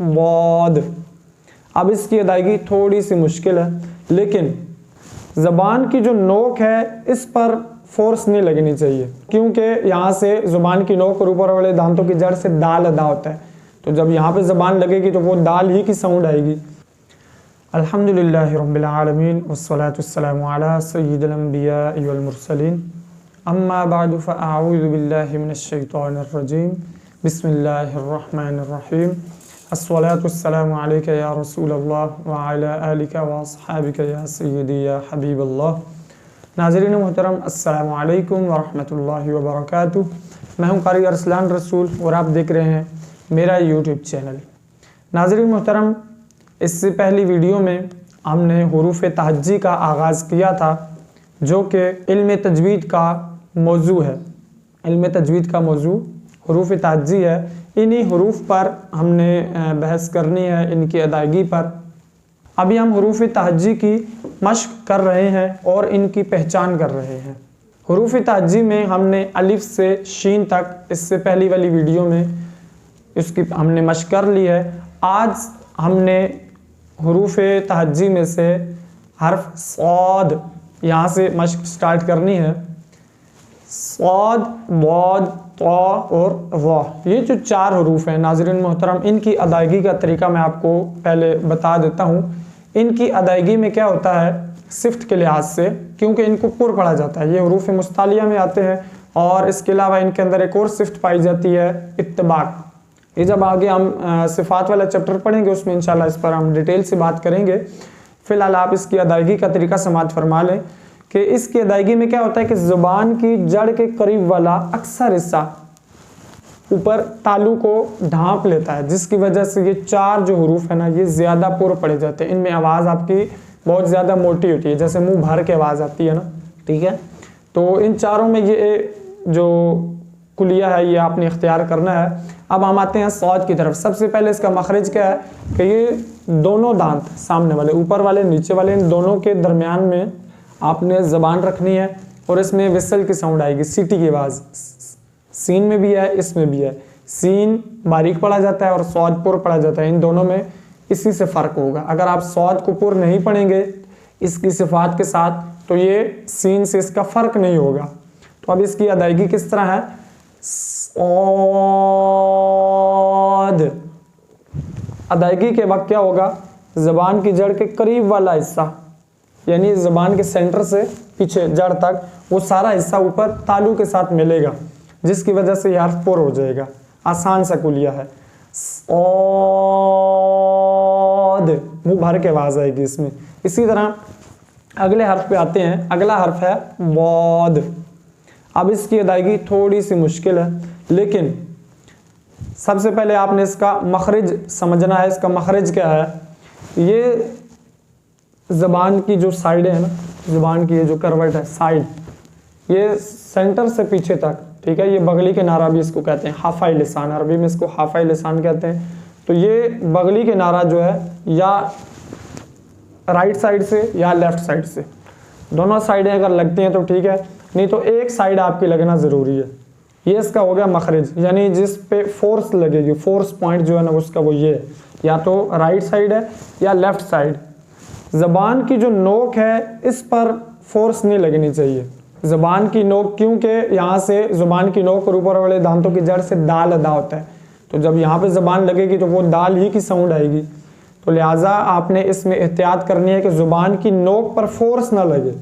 बौद। अब इसकी अदायगी थोड़ी सी मुश्किल है, लेकिन ज़बान की जो नोक है इस पर फोर्स नहीं लगनी चाहिए, क्योंकि यहाँ से ज़ुबान की नोक और ऊपर वाले दांतों की जड़ से दाल अदा होता है। तो जब यहाँ पे ज़बान लगेगी तो वो दाल ही की साउंड आएगी। अल्हम्दुलिल्लाहि रब्बिल आलमीन वस्सलातु वस्सलामु अला सय्यिदिल अंबिया वल मुरसलीन अम्मा बअदु फ़अऊज़ु बिल्लाहि मिनश शैतानिर रजीम बिस्मिल्लाहिर रहमानिर रहीम अस्सलातु वस्सलामु अलैका या रसूलल्लाह व अला आलिका व अस्हाबिका या सय्यदी या हबीबल्लाह। नाज़रीन मोहतरम, अस्सलामु अलैकुम व रहमतुल्लाहि व बरकातुहू। मैं हूँ कारी अरसलान रसूल और आप देख रहे हैं मेरा यूट्यूब चैनल। नाज़रीन मोहतरम, इससे पहली वीडियो में हमने हुरूफ़ तहज्जी का आगाज़ किया था, जो कि इल्म तजवीद का मौजू है। इल्म तजवीद का मौजू हुरूफ़ तहज्जी है। इन्हीं हुरूफ पर हमने बहस करनी है, इनकी अदायगी पर। अभी हम हुरूफ़ तहज्जी की मश्क कर रहे हैं और इनकी पहचान कर रहे हैं। हुरूफ़ तहज्जी में हमने अलिफ से शीन तक, इससे पहली वाली वीडियो में इसकी हमने मश्क कर ली है। आज हमने हुरूफ़ तहज्जी में से हर्फ सौद, यहाँ से मश्क स्टार्ट करनी है। सौद, बौद, तौ और वाह, ये जो चार हरूफ हैं नाज़रीन मोहतरम, इनकी अदायगी का तरीका मैं आपको पहले बता देता हूँ। इनकी अदायगी में क्या होता है सिफ्त के लिहाज से, क्योंकि इनको पुर पढ़ा जाता है, ये हरूफ मुस्तालिया में आते हैं। और इसके अलावा इनके अंदर एक और सिफ्त पाई जाती है, इत्तबाक। ये जब आगे हम सिफ़ात वाला चैप्टर पढ़ेंगे उसमें इंशाल्लाह इस पर हम डिटेल से बात करेंगे। फ़िलहाल आप इसकी अदायगी का तरीका समाअत फरमा लें कि इसकी अदायगी में क्या होता है कि ज़ुबान की जड़ के करीब वाला अक्सर हिस्सा ऊपर तालू को ढांप लेता है, जिसकी वजह से ये चार जो हरूफ है ना, ये ज़्यादा पुर पड़े जाते हैं। इनमें आवाज़ आपकी बहुत ज़्यादा मोटी होती है, जैसे मुंह भर के आवाज़ आती है ना, ठीक है। तो इन चारों में ये जो कुलिया है ये आपने इख्तियार करना है। अब हम आते हैं सौद की तरफ। सबसे पहले इसका मखरज क्या है कि ये दोनों दांत सामने वाले, ऊपर वाले, नीचे वाले, इन दोनों के दरमियान में आपने ज़बान रखनी है और इसमें विसल की साउंड आएगी, सीटी की आवाज़। सीन में भी है, इसमें भी है। सीन बारीक पढ़ा जाता है और सौद पुर पढ़ा जाता है। इन दोनों में इसी से फ़र्क होगा। अगर आप सौद को पुर नहीं पढ़ेंगे इसकी सिफ़ात के साथ, तो ये सीन से इसका फ़र्क नहीं होगा। तो अब इसकी अदायगी किस तरह है? सौद। अदायगी के वक्त क्या होगा, ज़बान की जड़ के करीब वाला हिस्सा, यानी ज़बान के सेंटर से पीछे जड़ तक, वो सारा हिस्सा ऊपर तालू के साथ मिलेगा, जिसकी वजह से यह हर्फ पुर हो जाएगा। आसान सा कुलिया है। सौद, मुंह भर के आवाज़ आएगी इसमें। इसी तरह अगले हर्फ पे आते हैं। अगला हर्फ है बौद। अब इसकी अदायगी थोड़ी सी मुश्किल है, लेकिन सबसे पहले आपने इसका मखरज समझना है। इसका मखरज क्या है? ये ज़बान की जो साइडें हैं ना, ज़बान की ये जो करवट है साइड, ये सेंटर से पीछे तक, ठीक है, ये बगली के नारा भी इसको कहते हैं, हाफाई लिसान, अरबी में इसको हाफाई लिसान कहते हैं। तो ये बगली के नारा जो है या राइट साइड से या लेफ्ट साइड से, दोनों साइडें अगर लगती हैं तो ठीक है, नहीं तो एक साइड आपकी लगना ज़रूरी है। ये इसका हो गया मखरज, यानी जिस पे फोर्स लगेगी, फोर्स पॉइंट जो है ना उसका वो ये है, या तो राइट साइड है या लेफ्ट साइड। ज़बान की जो नोक है इस पर फोर्स नहीं लगनी चाहिए। ज़बान की नोक, क्योंकि यहाँ से ज़ुबान की नोक और ऊपर वाले दांतों की जड़ से दाल अदा होता है। तो जब यहाँ पे ज़बान लगेगी तो वो दाल ही की साउंड आएगी। तो लिहाजा आपने इसमें एहतियात करनी है कि ज़ुबान की नोक पर फोर्स ना लगे।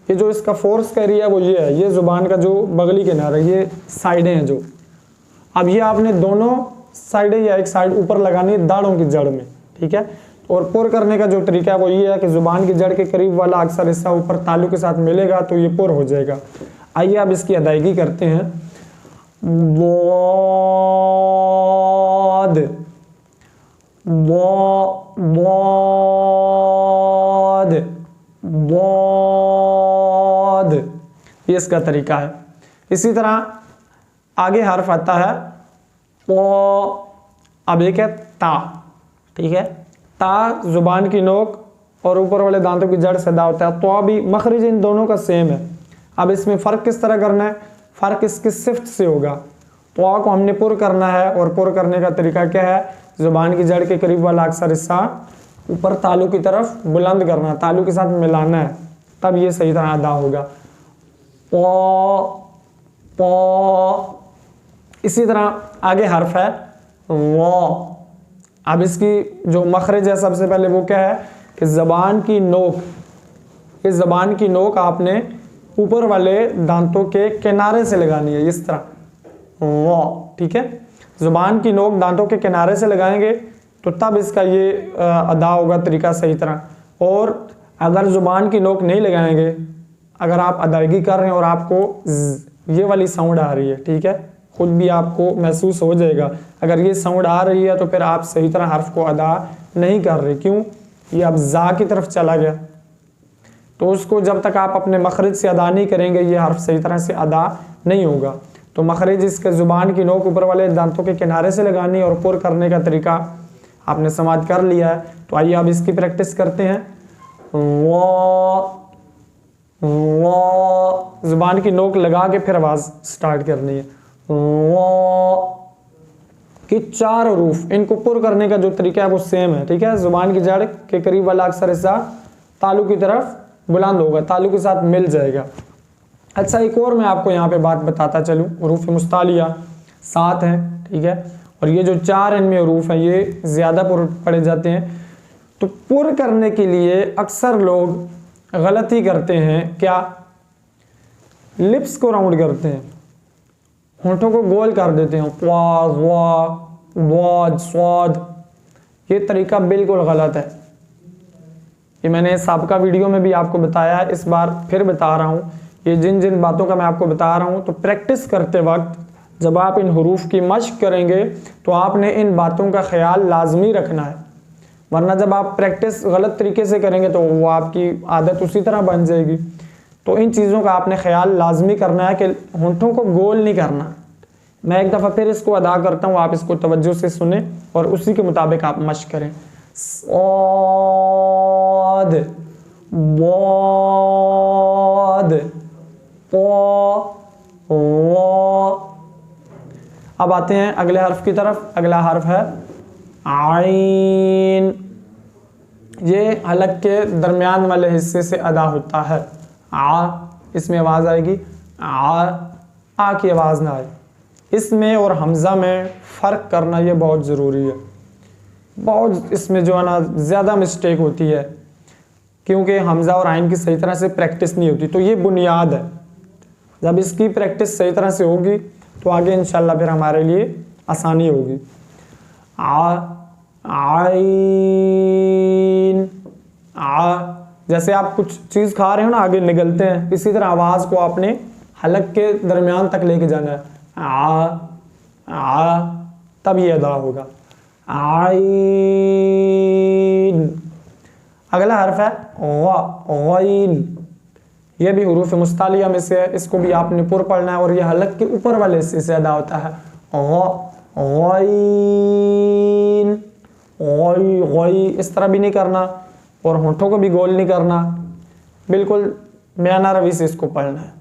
ये जो इसका फोर्स का एरिया वो ये है, ये ज़ुबान का जो बगली के नारा, ये साइडें हैं जो। अब ये आपने दोनों साइडें या एक साइड ऊपर लगानी है दाढ़ों की जड़ में, ठीक है। और पुर करने का जो तरीका है वो ये है कि ज़ुबान की जड़ के करीब वाला अक्सर हिस्सा ऊपर तालू के साथ मिलेगा तो ये पुर हो जाएगा। आइए अब इसकी अदायगी करते हैं। बौद, बौद, बौद, ये इसका तरीका है। इसी तरह आगे हर्फ आता है ओ। अब एक है ता, ठीक है। ता ज़ुबान की नोक और ऊपर वाले दांतों की जड़ से अदा होता है। तो भी मखरज इन दोनों का सेम है। अब इसमें फ़र्क किस तरह करना है? फ़र्क इसकी सिफ्त से होगा। तो को हमने पुर करना है और पुर करने का तरीका क्या है? जुबान की जड़ के करीब वाला अक्सर हिस्सा ऊपर तालु की तरफ बुलंद करना, तालु के साथ मिलाना है, तब ये सही तरह अदा होगा। पौ, पौ। इसी तरह आगे हर्फ है वो। अब इसकी जो मखरज है सबसे पहले वो क्या है कि ज़बान की नोक, इस ज़बान की नोक आपने ऊपर वाले दांतों के किनारे से लगानी है, इस तरह वो, ठीक है। ज़ुबान की नोक दांतों के किनारे से लगाएंगे तो तब इसका ये अदा होगा तरीका सही तरह। और अगर ज़ुबान की नोक नहीं लगाएंगे, अगर आप अदायगी कर रहे हैं और आपको ये वाली साउंड आ रही है, ठीक है, खुद भी आपको महसूस हो जाएगा, अगर ये साउंड आ रही है तो फिर आप सही तरह हर्फ को अदा नहीं कर रहे। क्यों? ये अब जा की तरफ चला गया, तो उसको जब तक आप अपने मखरज से अदा नहीं करेंगे ये हर्फ सही तरह से अदा नहीं होगा। तो मखरज इसके ज़ुबान की नोक ऊपर वाले दांतों के किनारे से लगानी और पुर करने का तरीका आपने समाज कर लिया है। तो आइए अब इसकी प्रैक्टिस करते हैं। वो ज़ुबान की नोक लगा के फिर आवाज़ स्टार्ट करनी है। वो कि 4 हरूफ, इनको पुर करने का जो तरीका है वो सेम है, ठीक है। ज़ुबान की जड़ के करीब वाला अक्सर हिस्सा तालु की तरफ बुलंद होगा, तालु के साथ मिल जाएगा। अच्छा, एक और मैं आपको यहाँ पे बात बताता चलूँ, हरूफ मुस्तालिया 7 हैं, ठीक है, और ये जो 4 इनमें हरूफ हैं ये ज़्यादा पुर पड़े जाते हैं। तो पुर करने के लिए अक्सर लोग गलती करते हैं, क्या? लिप्स को राउंड करते हैं, होंठों को गोल कर देते हैं, वाज वा वाज स्वाद। ये तरीका बिल्कुल गलत है। ये मैंने साबका वीडियो में भी आपको बताया है, इस बार फिर बता रहा हूँ। ये जिन जिन बातों का मैं आपको बता रहा हूँ, तो प्रैक्टिस करते वक्त जब आप इन हरूफ की मश्क करेंगे तो आपने इन बातों का ख्याल लाजमी रखना है, वरना जब आप प्रैक्टिस गलत तरीके से करेंगे तो वो आपकी आदत उसी तरह बन जाएगी। तो इन चीज़ों का आपने ख्याल लाजमी करना है कि होंठों को गोल नहीं करना। मैं एक दफ़ा फिर इसको अदा करता हूँ, आप इसको तवज्जो से सुने और उसी के मुताबिक आप मश्क करें। सौद, वौद, पौ, वो। अब आते हैं अगले हर्फ की तरफ। अगला हर्फ है आइन। ये हलक के दरमियान वाले हिस्से से अदा होता है। आ, इसमें आवाज़ आएगी, आ की आवाज़ ना आए। इसमें और हमज़ा में फ़र्क करना ये बहुत ज़रूरी है। बहुत इसमें जो है ना ज़्यादा मिस्टेक होती है, क्योंकि हमज़ा और आइन की सही तरह से प्रैक्टिस नहीं होती। तो ये बुनियाद है, जब इसकी प्रैक्टिस सही तरह से होगी तो आगे इंशाल्लाह फिर हमारे लिए आसानी होगी। आइन, आ, जैसे आप कुछ चीज़ खा रहे हो ना, आगे निगलते हैं, इसी तरह आवाज़ को आपने हलक के दरमियान तक लेके जाना है। आ, तब ये अदा होगा। आइन। अगला हर्फ है गईन। ये भी हुरूफ मुस्तालिया में से है, इसको भी आपने पुर पढ़ना है और ये हलक के ऊपर वाले हिस्से से अदा होता है। गईन, गई, इस तरह भी नहीं करना और होंठों को भी गोल नहीं करना, बिल्कुल म्याना रवि से इसको पढ़ना है।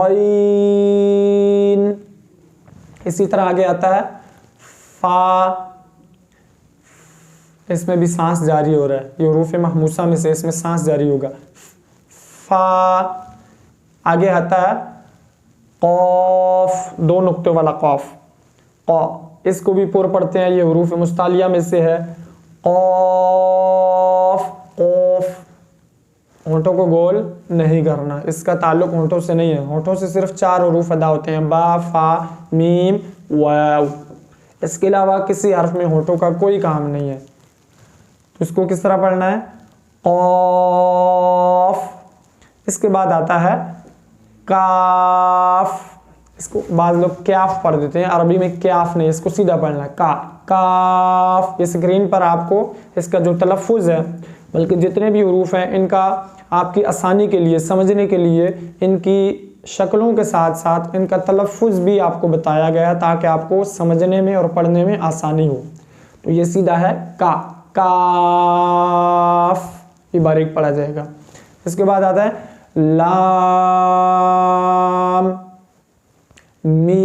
गईन। इसी तरह आगे आता है फा। इसमें भी सांस जारी हो रहा है, ये हुरूफ महमूसा में से, इसमें सांस जारी होगा। फा। आगे आता है कौफ, 2 नुक्तों वाला कौफ, कौ, इसको भी पुर पढ़ते हैं, ये हुरूफ मुस्तालिया में से है। कौफ, कौफ, होंठों को गोल नहीं करना, इसका ताल्लुक होंठों से नहीं है। होंठों से सिर्फ 4 हुरूफ अदा होते हैं, बा, फा, मीम, वाव। इसके अलावा किसी हर्फ में होंठों का कोई काम नहीं है। तो इसको किस तरह पढ़ना है? कौफ। इसके बाद आता है काफ। इसको बाज़ लोग क्याफ पढ़ देते हैं, अरबी में क्याफ नहीं, इसको सीधा पढ़ना है काफ। ये स्क्रीन पर आपको इसका जो तलफ़ुज़ है, बल्कि जितने भी हुरूफ हैं, इनका आपकी आसानी के लिए, समझने के लिए, इनकी शक्लों के साथ साथ इनका तलफ़ुज़ भी आपको बताया गया है ताकि आपको समझने में और पढ़ने में आसानी हो। तो ये सीधा है काफ, ये बारीक पढ़ा जाएगा। इसके बाद आता है लाम, मीम,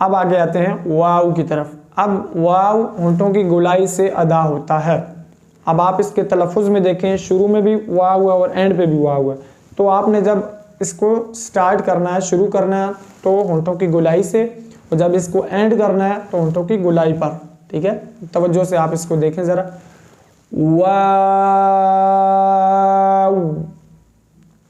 अब आगे आते हैं वाव की तरफ। अब वाव होंठों की गोलाई से अदा होता है। अब आप इसके तलफ़ुज़ में देखें, शुरू में भी वाव हुआ और एंड पे भी वाव हुआ। तो आपने जब इसको स्टार्ट करना है, शुरू करना है तो होंठों की गोलाई से, और जब इसको एंड करना है तो होंठों की गोलाई पर। ठीक है, तवज्जो से आप इसको देखें ज़रा। वाव,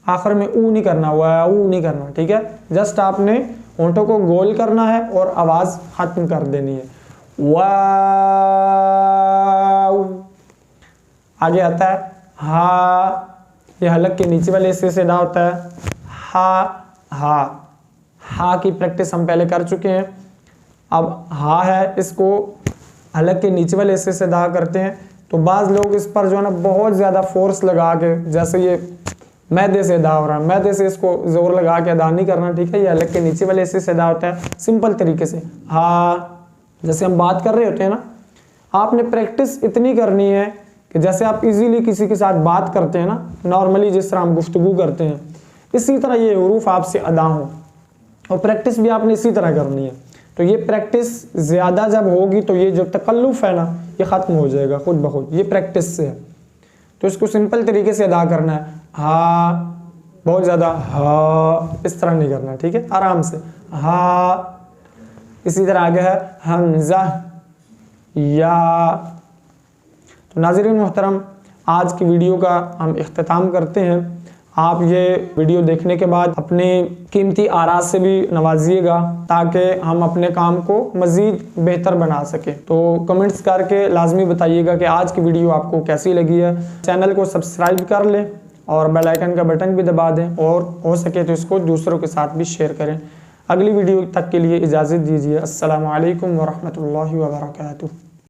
आखिर में ऊ नहीं करना, वाव नहीं करना। ठीक है, जस्ट आपने होंठों को गोल करना है और आवाज़ खत्म कर देनी है। वाव। आगे आता है हा, ये हलक के नीचे वाले हिस्से से अदा होता है। हा हा, हा की प्रैक्टिस हम पहले कर चुके हैं। अब हा है, इसको हलक के नीचे वाले हिस्से से अदा करते हैं। तो बाज़ लोग इस पर जो है ना बहुत ज़्यादा फोर्स लगा के, जैसे ये मैदे से अदा हो रहा है, मैदे से इसको ज़ोर लगा के अदा नहीं करना। ठीक है, ये हलक के नीचे वाले हिस्से से अदा होता है सिंपल तरीके से। हा, जैसे हम बात कर रहे होते हैं ना, आपने प्रैक्टिस इतनी करनी है कि जैसे आप इजीली किसी के साथ बात करते हैं ना, नॉर्मली जिस तरह हम गुफ्तगू करते हैं, इसी तरह ये हुरूफ आपसे अदा हों। और प्रैक्टिस भी आपने इसी तरह करनी है। तो ये प्रैक्टिस ज़्यादा जब होगी तो ये जो तकल्लुफ़ है ना, ये ख़त्म हो जाएगा खुद ब खुद, ये प्रैक्टिस से है। तो इसको सिंपल तरीके से अदा करना है। हा, बहुत ज़्यादा हा इस तरह नहीं करना। ठीक है, आराम से हा। इसी तरह आगे है हमज़ा या। तो नाज़रीन मोहतरम, आज की वीडियो का हम इख्तिताम करते हैं। आप ये वीडियो देखने के बाद अपने कीमती आरा से भी नवाजिएगा ताकि हम अपने काम को मज़ीद बेहतर बना सकें। तो कमेंट्स करके लाजमी बताइएगा कि आज की वीडियो आपको कैसी लगी है। चैनल को सब्सक्राइब कर लें और बेल आइकन का बटन भी दबा दें, और हो सके तो इसको दूसरों के साथ भी शेयर करें। अगली वीडियो तक के लिए इजाज़त दीजिए। अस्सलामु अलैकुम वरहमतुल्लाहि वबरकातुहू।